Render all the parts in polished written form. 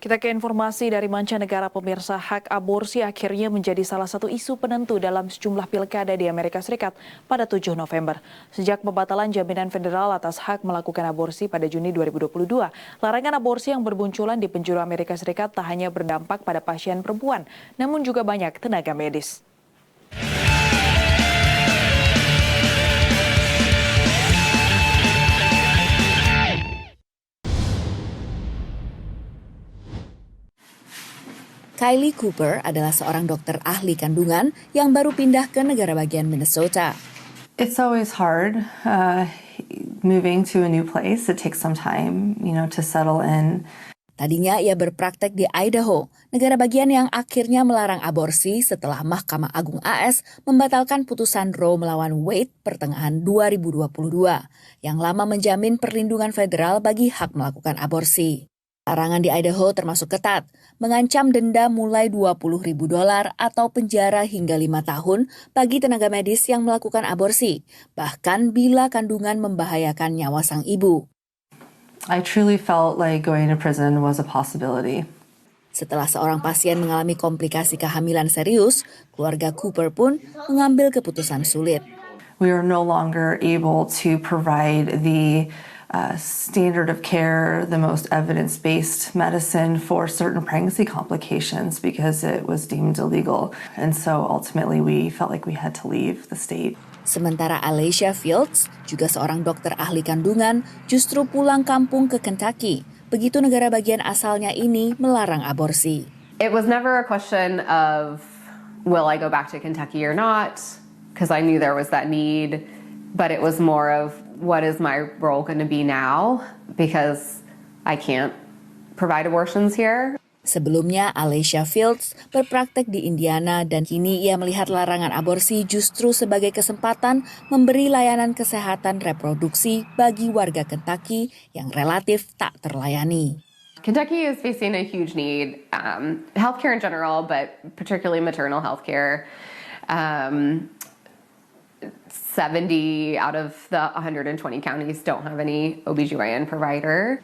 Kita ke informasi dari mancanegara. Pemirsa, hak aborsi akhirnya menjadi salah satu isu penentu dalam sejumlah pilkada di Amerika Serikat pada 7 November. Sejak pembatalan jaminan federal atas hak melakukan aborsi pada Juni 2022, larangan aborsi yang berbunculan di penjuru Amerika Serikat tak hanya berdampak pada pasien perempuan, namun juga banyak tenaga medis. Kylie Cooper adalah seorang dokter ahli kandungan yang baru pindah ke negara bagian Minnesota. It's always hard moving to a new place. It takes some time, to settle in. Tadinya ia berpraktek di Idaho, negara bagian yang akhirnya melarang aborsi setelah Mahkamah Agung AS membatalkan putusan Roe melawan Wade pertengahan 2022, yang lama menjamin perlindungan federal bagi hak melakukan aborsi. Larangan di Idaho termasuk ketat, mengancam denda mulai $20.000 atau penjara hingga 5 tahun bagi tenaga medis yang melakukan aborsi, bahkan bila kandungan membahayakan nyawa sang ibu. I truly felt like going to prison was a possibility. Setelah seorang pasien mengalami komplikasi kehamilan serius, keluarga Cooper pun mengambil keputusan sulit. We are no longer able to provide the standard of care, the most evidence-based medicine for certain pregnancy complications because it was deemed illegal. And so ultimately we felt like we had to leave the state. Sementara Alicia Fields, juga seorang dokter ahli kandungan, justru pulang kampung ke Kentucky. Begitu negara bagian asalnya ini melarang aborsi. It was never a question of, will I go back to Kentucky or not? Because I knew there was that need. But it was more of, what is my role going to be now? Because I can't provide abortions here. Sebelumnya, Alicia Fields berpraktek di Indiana dan kini ia melihat larangan aborsi justru sebagai kesempatan memberi layanan kesehatan reproduksi bagi warga Kentucky yang relatif tak terlayani. Kentucky is facing a huge need, healthcare in general, but particularly maternal healthcare. 70 out of the 120 counties don't have any OBGYN provider.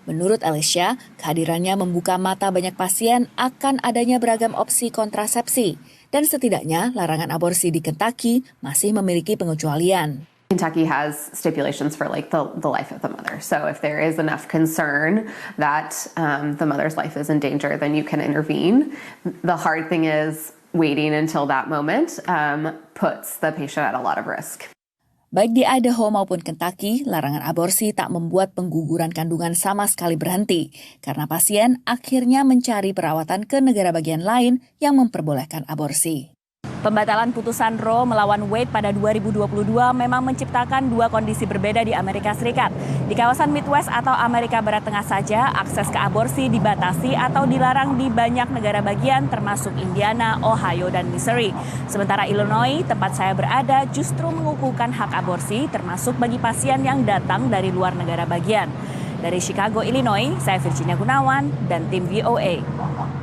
Menurut Alicia, kehadirannya membuka mata banyak pasien akan adanya beragam opsi kontrasepsi. Dan setidaknya larangan aborsi di Kentucky masih memiliki pengecualian. Kentucky has stipulations for the life of the mother. So if there is enough concern that the mother's life is in danger, then you can intervene. The hard thing is waiting until that moment puts the patient at a lot of risk. Baik di Idaho maupun Kentucky, larangan aborsi tak membuat pengguguran kandungan sama sekali berhenti, karena pasien akhirnya mencari perawatan ke negara bagian lain yang memperbolehkan aborsi. Pembatalan putusan Roe melawan Wade pada 2022 memang menciptakan dua kondisi berbeda di Amerika Serikat. Di kawasan Midwest atau Amerika Barat Tengah saja, akses ke aborsi dibatasi atau dilarang di banyak negara bagian termasuk Indiana, Ohio, dan Missouri. Sementara Illinois, tempat saya berada, justru mengukuhkan hak aborsi termasuk bagi pasien yang datang dari luar negara bagian. Dari Chicago, Illinois, saya Virginia Gunawan dan tim VOA.